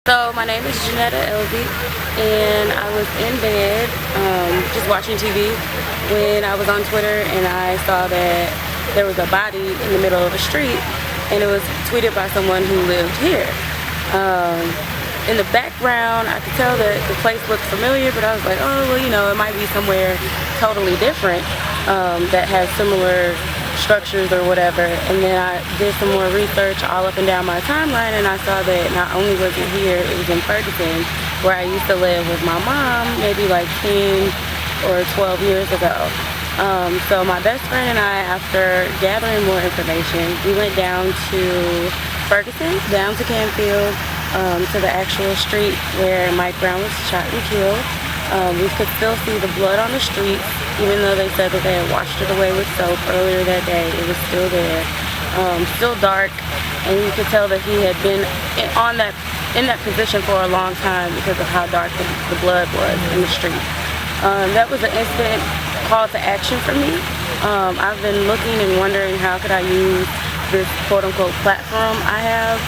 So my name is Janetta Elby, and I was in bed just watching TV when I was on Twitter and I saw that there was a body in the middle of the street, and it was tweeted by someone who lived here. In the background, I could tell that the place looked familiar, but I was like, oh, well, you know, it might be somewhere totally different that has similar structures or whatever. And then I did some more research all up and down my timeline, and I saw that not only was it here, it was in Ferguson, where I used to live with my mom maybe like 10 or 12 years ago. So my best friend and I, after gathering more information, we went down to Ferguson, down to Canfield, to the actual street where Mike Brown was shot and killed. We could still see the blood on the streets, even though they said that they had washed it away with soap earlier that day. It was still there, still dark, and you could tell that he had been in that position for a long time because of how dark the blood was in the street. That was an instant call to action for me. I've been looking and wondering how could I use this quote-unquote platform I have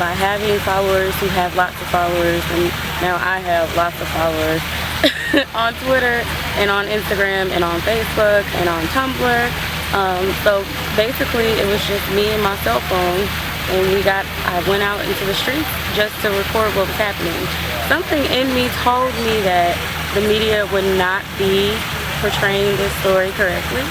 by having followers who have lots of followers, and now I have lots of followers on Twitter and on Instagram and on Facebook and on Tumblr. So basically it was just me and my cell phone, and I went out into the streets just to record what was happening. Something in me told me that the media would not be portraying this story correctly,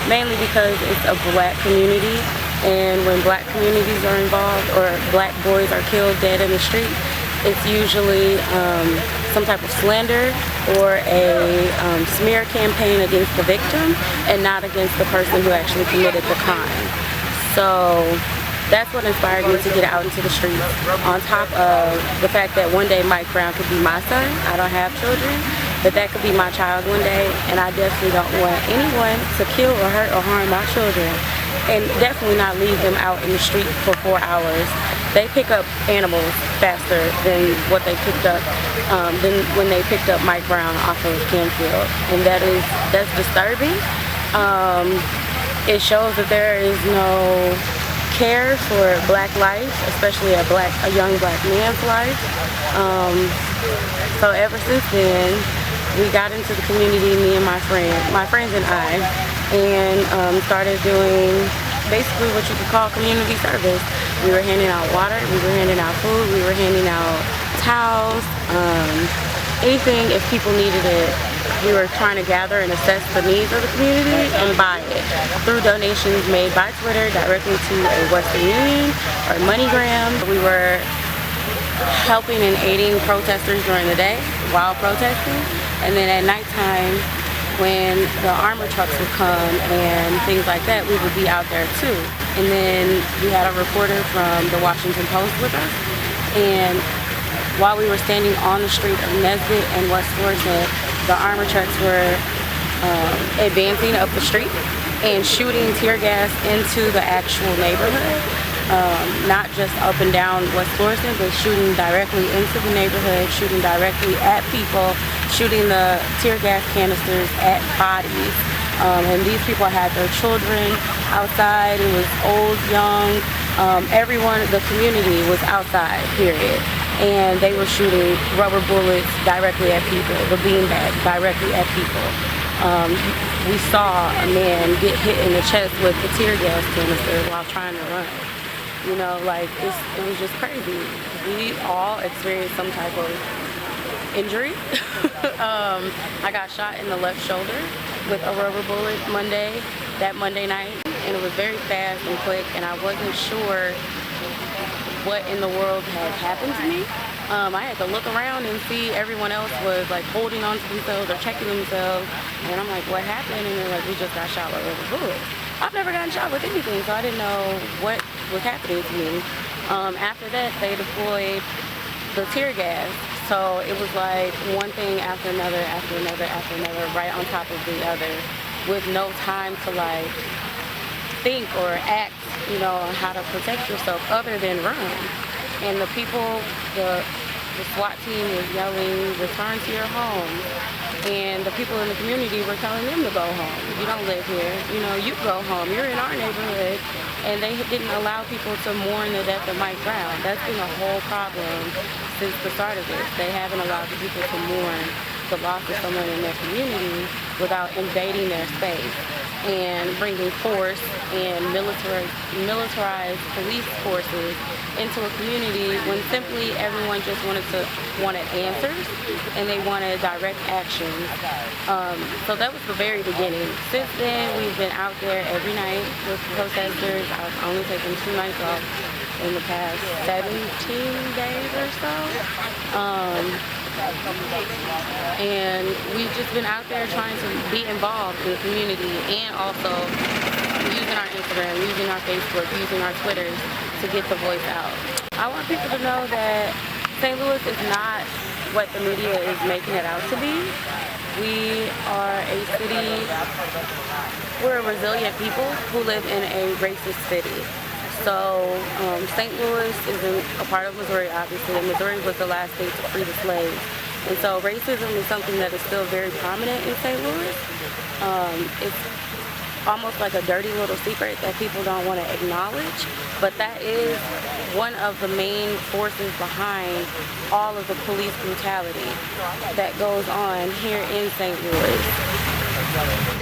mainly because it's a black community, and when black communities are involved or black boys are killed dead in the street, it's usually some type of slander or a smear campaign against the victim and not against the person who actually committed the crime. So that's what inspired me to get out into the streets, on top of the fact that one day Mike Brown could be my son. I don't have children, but that could be my child one day, and I definitely don't want anyone to kill or hurt or harm my children, and definitely not leave them out in the street for 4 hours. They pick up animals faster than what they picked up, than when they picked up Mike Brown off of Canfield, and that's disturbing. It shows that there is no care for black life, especially a young black man's life. So ever since then, we got into the community, me and my friends and I, and started doing basically what you could call community service. We were handing out water, we were handing out food, we were handing out towels, anything if people needed it. We were trying to gather and assess the needs of the community and buy it through donations made by Twitter directly to a Western Union or MoneyGram. We were helping and aiding protesters during the day while protesting, and then at nighttime when the armor trucks would come and things like that, we would be out there too. And then we had a reporter from the Washington Post with us, and while we were standing on the street of Nesbitt and West Florissant, the armor trucks were advancing up the street and shooting tear gas into the actual neighborhood. Not just up and down West Florissant, but shooting directly into the neighborhood, shooting directly at people, shooting the tear gas canisters at bodies. And these people had their children outside. It was old, young, everyone, the community was outside, period. And they were shooting rubber bullets directly at people, the beanbag directly at people. We saw a man get hit in the chest with the tear gas canister while trying to run. You know, like, it was just crazy. We all experienced some type of injury. I got shot in the left shoulder with a rubber bullet that Monday night, and it was very fast and quick, and I wasn't sure what in the world had happened to me. I had to look around and see everyone else was like holding on to themselves or checking themselves, and I'm like, what happened? And they're like, we just got shot with rubber bullets. I've never gotten shot with anything, so I didn't know what was happening to me. After that, they deployed the tear gas, so it was like one thing after another, after another, after another, right on top of the other, with no time to like think or act, you know, on how to protect yourself other than run. And the people, the SWAT team was yelling, return to your homes. And the people in the community were telling them to go home. You don't live here, you know, you go home. You're in our neighborhood. And they didn't allow people to mourn the death of Mike Brown. That's been a whole problem since the start of this. They haven't allowed the people to mourn the loss of someone in their community without invading their space and bringing force and militarized police forces into a community when simply everyone just wanted answers and they wanted direct action. So that was the very beginning. Since then, we've been out there every night with protesters. I've only taken 2 nights off in the past 17 days or so. And we've just been out there trying to be involved in the community and also using our Instagram, using our Facebook, using our Twitters to get the voice out. I want people to know that St. Louis is not what the media is making it out to be. We are a city, we're a resilient people who live in a racist city. So St. Louis is a part of Missouri, obviously, and Missouri was the last state to free the slaves. And so racism is something that is still very prominent in St. Louis. It's almost like a dirty little secret that people don't want to acknowledge, but that is one of the main forces behind all of the police brutality that goes on here in St. Louis.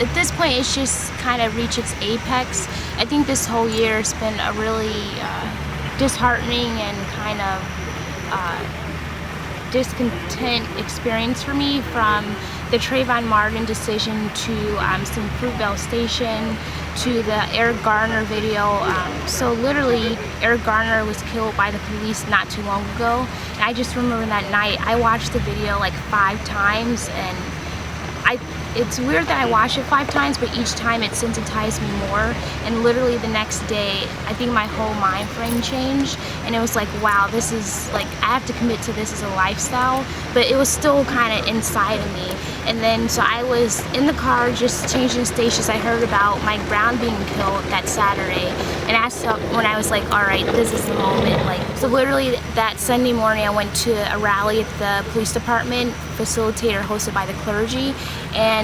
At this point, it's just kind of reached its apex. I think this whole year has been a really disheartening and kind of discontent experience for me, from the Trayvon Martin decision to some Fruitvale Station to the Eric Garner video. So literally, Eric Garner was killed by the police not too long ago. And I just remember that night, I watched the video like 5 times, and it's weird that I watched it 5 times, but each time it sensitized me more. And literally the next day, I think my whole mind frame changed, and it was like, wow, this is like, I have to commit to this as a lifestyle. But it was still kind of inside of me. And then so I was in the car just changing stations. I heard about Mike Brown being killed that Saturday, and that's when I was like, all right, this is the moment. Like, so literally that Sunday morning, I went to a rally at the police department, facilitator hosted by the clergy, and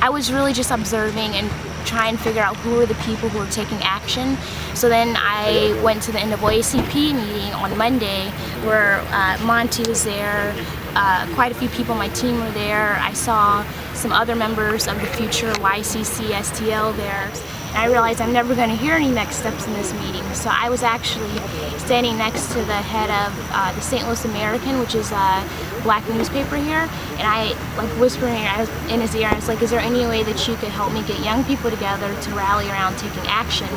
I was really just observing and trying to figure out who were the people who were taking action. So then I went to the NAACP meeting on Monday, where Monty was there, quite a few people on my team were there. I saw some other members of the future YCC STL there. And I realized I'm never going to hear any next steps in this meeting. So I was actually standing next to the head of the St. Louis American, which is a black newspaper here, and I like whispering in his ear. I was like, is there any way that you could help me get young people together to rally around taking action?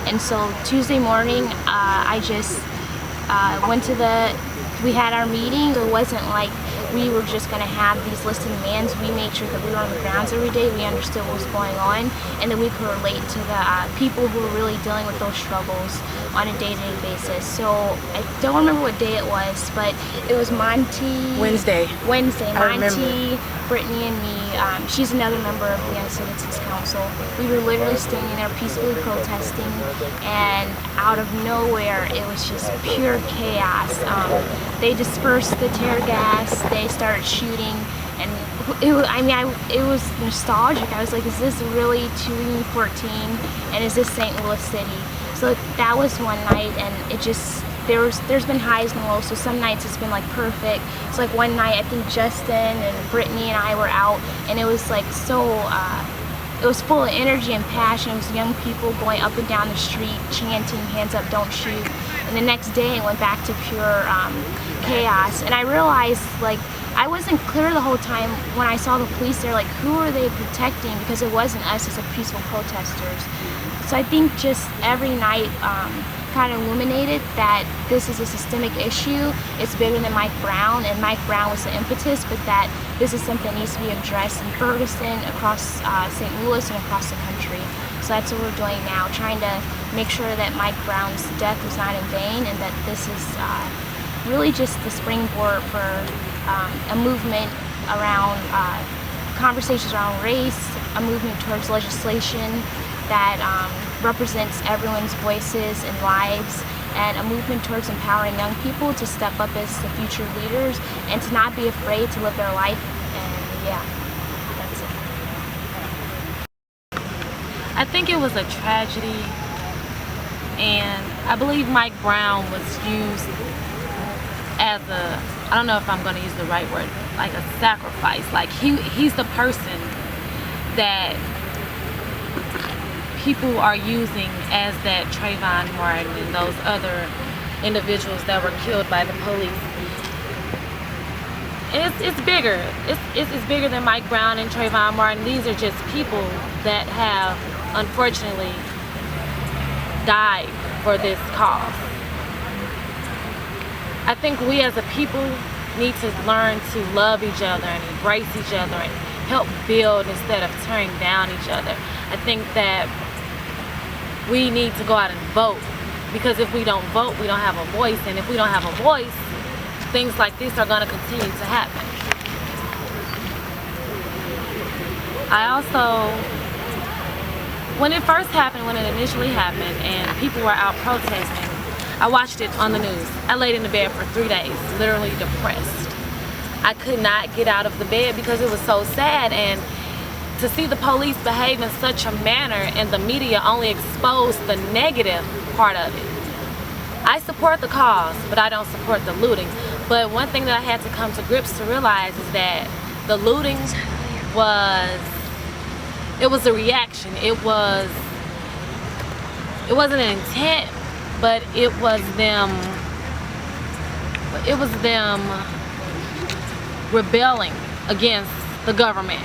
And so Tuesday morning, I just went to we had our meeting. So it wasn't like we were just going to have these listed demands. We made sure that we were on the grounds every day. We understood what was going on, and that we could relate to the people who were really dealing with those struggles on a day-to-day basis. So I don't remember what day it was, but it was Monty. Wednesday. Monty, Brittany, and me. She's another member of the Young Citizens Council. We were literally standing there peacefully protesting, and out of nowhere, it was just pure chaos. They dispersed the tear gas. They started shooting, and it was nostalgic. I was like, is this really 2014, and is this St. Louis City? So that was one night, and it just, there's been highs and lows. So some nights it's been like perfect. It's like one night, I think Justin and Brittany and I were out, and it was like so, it was full of energy and passion. It was young people going up and down the street chanting, hands up, don't shoot. And the next day it went back to pure chaos. And I realized, like, I wasn't clear the whole time when I saw the police there, like, who are they protecting? Because it wasn't us as a peaceful protesters. So I think just every night kind of illuminated that this is a systemic issue. It's bigger than Mike Brown, and Mike Brown was the impetus, but that this is something that needs to be addressed in Ferguson, across St. Louis, and across the country. So that's what we're doing now, trying to make sure that Mike Brown's death was not in vain, and that this is really just the springboard for a movement around conversations around race, a movement towards legislation that represents everyone's voices and lives, and a movement towards empowering young people to step up as the future leaders and to not be afraid to live their life. And yeah, that's it. I think it was a tragedy, and I believe Mike Brown was used as as a, I don't know if I'm going to use the right word, like a sacrifice. Like he's the person that people are using as that Trayvon Martin and those other individuals that were killed by the police. It's bigger. It's bigger than Mike Brown and Trayvon Martin. These are just people that have unfortunately died for this cause. I think we as a people need to learn to love each other and embrace each other and help build instead of tearing down each other. I think that we need to go out and vote, because if we don't vote, we don't have a voice, and if we don't have a voice, things like this are going to continue to happen. I also, when it first happened, when it initially happened and people were out protesting, I watched it on the news. I laid in the bed for 3 days, literally depressed. I could not get out of the bed because it was so sad, and to see the police behave in such a manner and the media only expose the negative part of it. I support the cause, but I don't support the looting. But one thing that I had to come to grips to realize is that the looting was a reaction. It wasn't an intent, but it was them rebelling against the government.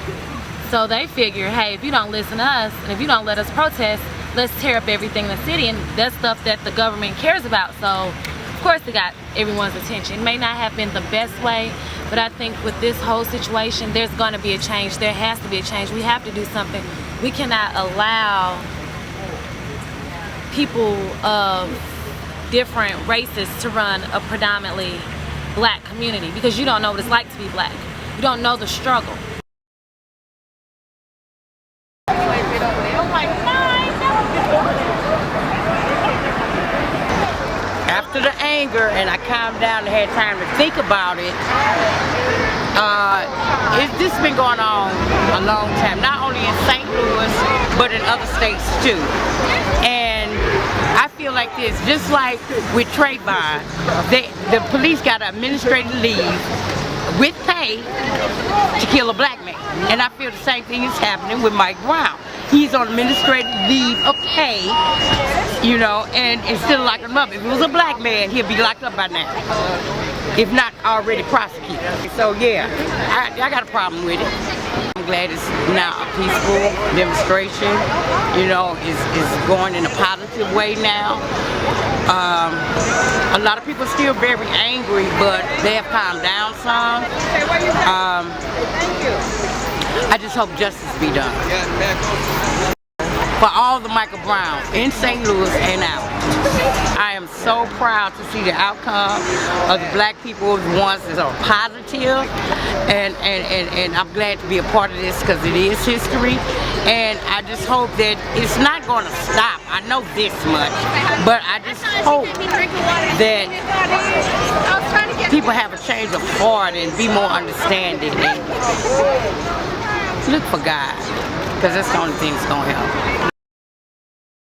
So they figure, hey, if you don't listen to us and if you don't let us protest, let's tear up everything in the city, and that's stuff that the government cares about. So of course it got everyone's attention. It may not have been the best way, but I think with this whole situation, there's going to be a change. There has to be a change. We have to do something. We cannot allow people of different races to run a predominantly black community, because you don't know what it's like to be black. You don't know the struggle. After the anger and I calmed down and had time to think about it, this has been going on a long time, not only in St. Louis, but in other states too. And I feel like this, just like with Trayvon, the police got an administrative leave with pay to kill a black man. And I feel the same thing is happening with Mike Brown. He's on administrative leave of pay, you know, and still locked him up. If it was a black man, he'd be locked up by now, if not already prosecuted. So yeah, I got a problem with it. I'm glad it's now a peaceful demonstration, you know, is going in a positive way now. A lot of people are still very angry, but they have calmed down some. I just hope justice be done for all the Michael Browns in St. Louis and out. I am so proud to see the outcome of the black people, the ones that are positive, and I'm glad to be a part of this because it is history. And I just hope that it's not going to stop. I know this much, but I just hope that people have a change of heart and be more understanding and look for God, because that's the only thing that's going to help.